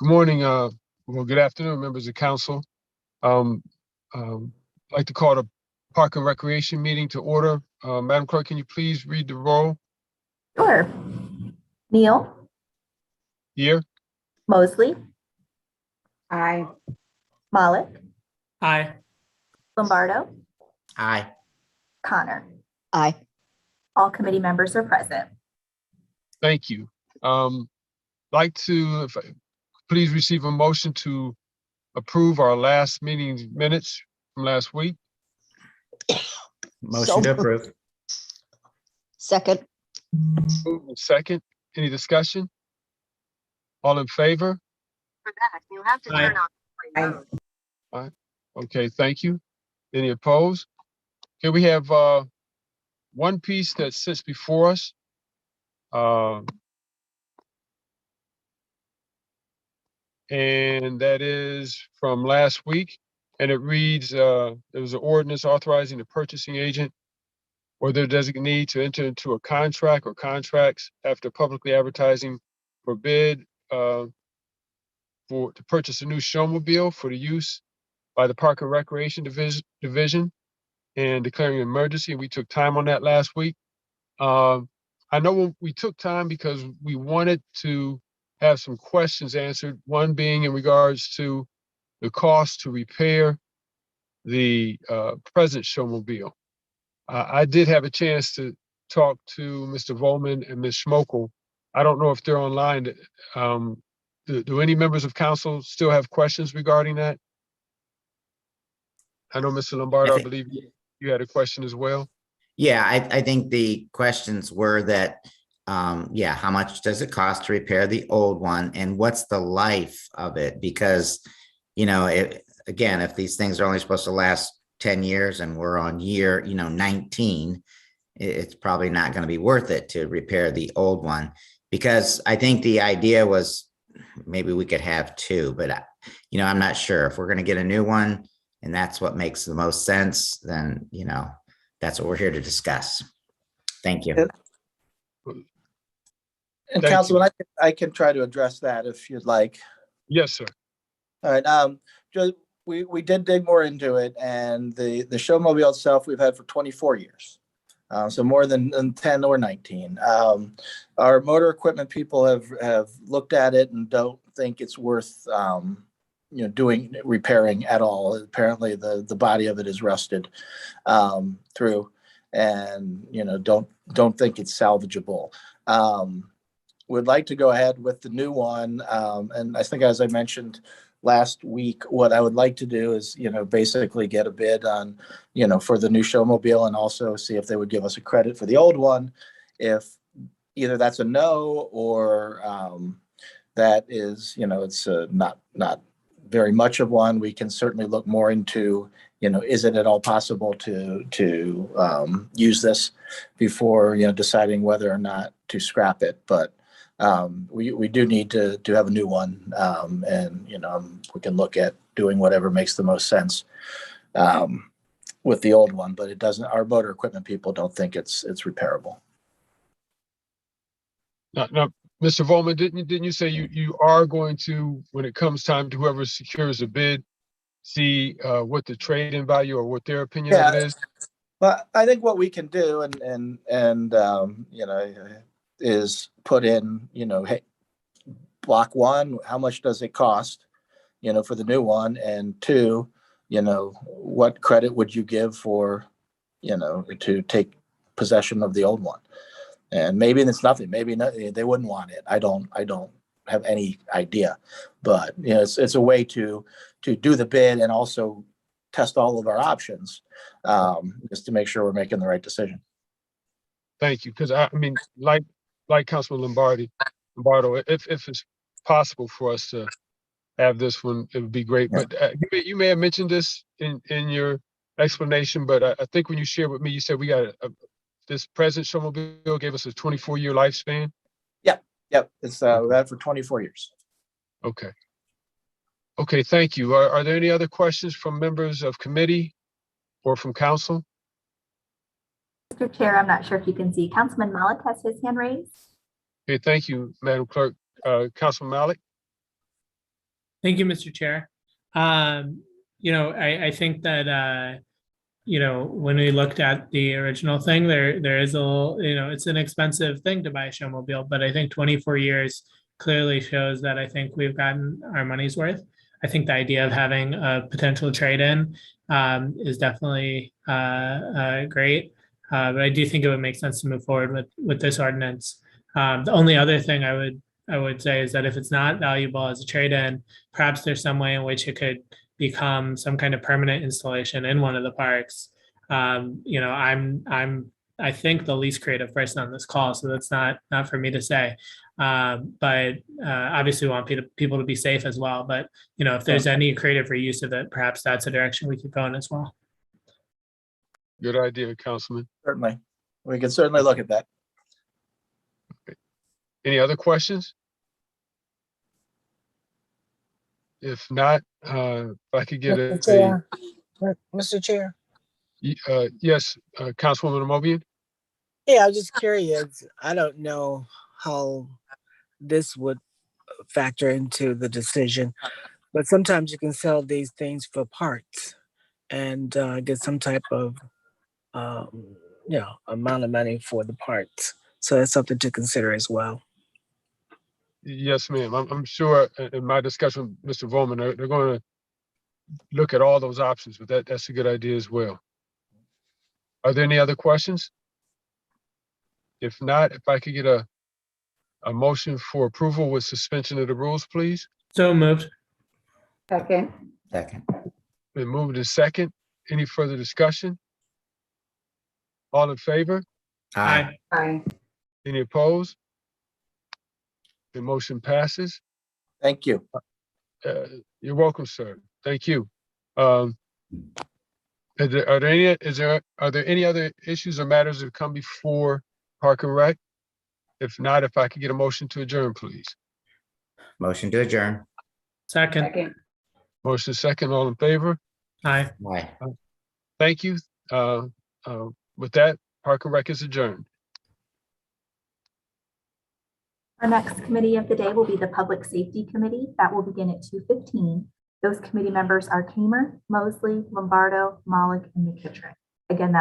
Good morning, well, good afternoon, members of council. Um, I'd like to call the Park and Recreation meeting to order. Madam Clerk, can you please read the roll? Sure. Neal, Here. Mosley, Aye. Malik, Aye. Lombardo, Aye. Connor. Aye. All committee members are present. Thank you. Like to, please receive a motion to approve our last meeting minutes from last week. Motion to approve. Second. Moved and second. Any discussion? All in favor? For that, you have to turn on. Aye. Okay, thank you. Any opposed? Here we have one piece that sits before us. And that is from last week. And it reads, there was an ordinance authorizing the purchasing agent or their designee to enter into a contract or contracts after publicly advertising for bid to purchase a new showmobile for the use by the Park and Recreation Division and declaring an emergency. We took time on that last week. I know we took time because we wanted to have some questions answered, one being in regards to the cost to repair the present showmobile. I did have a chance to talk to Mr. Volman and Ms. Schmokel. I don't know if they're online. Do any members of council still have questions regarding that? I know Mr. Lombardo, I believe you had a question as well. Yeah, I think the questions were that, yeah, how much does it cost to repair the old one and what's the life of it? Because, you know, again, if these things are only supposed to last 10 years and we're on year, 19, it's probably not going to be worth it to repair the old one. Because I think the idea was maybe we could have two, but, I'm not sure if we're going to get a new one and that's what makes the most sense, then, that's what we're here to discuss. Thank you. And Councilman, I can try to address that if you'd like. Yes, sir. All right. Just, we did dig more into it, and the showmobile itself we've had for 24 years. So more than 10 or 19. Our motor equipment people have looked at it and don't think it's worth doing repairing at all. Apparently the body of it is rusted through, and don't think it's salvageable. Would like to go ahead with the new one, and I think, as I mentioned last week, what I would like to do is basically get a bid on for the new showmobile, and also see if they would give us a credit for the old one. If either that's a no, or that is it's not very much of one, we can certainly look more into is it at all possible to use this before deciding whether or not to scrap it. But we do need to have a new one, and we can look at doing whatever makes the most sense with the old one, but it doesn't. Our motor equipment people don't think it's repairable. Now, Mr. Volman, didn't you say you are going to, when it comes time to whoever secures a bid, see what the trade-in value or what their opinion of it is? Well, I think what we can do and is put in, hey, block one, how much does it cost, for the new one? And two, what credit would you give for, to take possession of the old one? And maybe it's nothing, maybe not, they wouldn't want it. I don't have any idea, but it's a way to do the bid and also test all of our options, just to make sure we're making the right decision. Thank you. Because I mean, like Councilman Lombardo, if it's possible for us to have this one, it would be great. Yeah. But you may have mentioned this in your explanation, but I think when you shared with me, you said we got this present showmobile gave us a 24-year lifespan. Yep. It's we've had for 24 years. Okay, thank you. Are there any other questions from members of committee or from council? Mr. Chair, I'm not sure if you can see, Councilman Malik has his hand raised. Okay, thank you, Madam Clerk. Councilman Malik? Thank you, Mr. Chair. I think that, when we looked at the original thing, there is a little, it's an expensive thing to buy a showmobile, but I think 24 years clearly shows that I think we've gotten our money's worth. I think the idea of having a potential trade-in is definitely great. But I do think it would make sense to move forward with this ordinance. The only other thing I would say is that if it's not valuable as a trade-in, perhaps there's some way in which it could become some kind of permanent installation in one of the parks. I think the least creative person on this call, so that's not for me to say. But obviously we want people to be safe as well. But if there's any creative reuse of it, perhaps that's a direction we could go in as well. Good idea, Councilman. Certainly. We can certainly look at that. Any other questions? If not, if I could get Mr. Chair. Mr. Chair. yes, Councilwoman Amobian? Yeah, I was just curious. I don't know how this would factor into the decision, but sometimes you can sell these things for parts and get some type of, amount of money for the parts. So that's something to consider as well. Yes, ma'am. I'm sure in my discussion with Mr. Volman, they're going to look at all those options, but that's a good idea as well. Are there any other questions? If not, if I could get a motion for approval with suspension of the rules, please. So moved. Second. Second. Been moved to second. Any further discussion? All in favor? Aye. Aye. Any opposed? The motion passes. Thank you. You're welcome, sir. Thank you. Are there any other issues or matters that come before Park and Rec? If not, if I could get a motion to adjourn, please. Motion to adjourn. Second. Motion second, all in favor? Aye. Aye. Thank you. With that, Park and Rec is adjourned. Our next committee of the day will be the Public Safety Committee. That will begin at 2:15. Those committee members are Kamer, Mosley, Lombardo, Malik, and McKittrick. Again, that's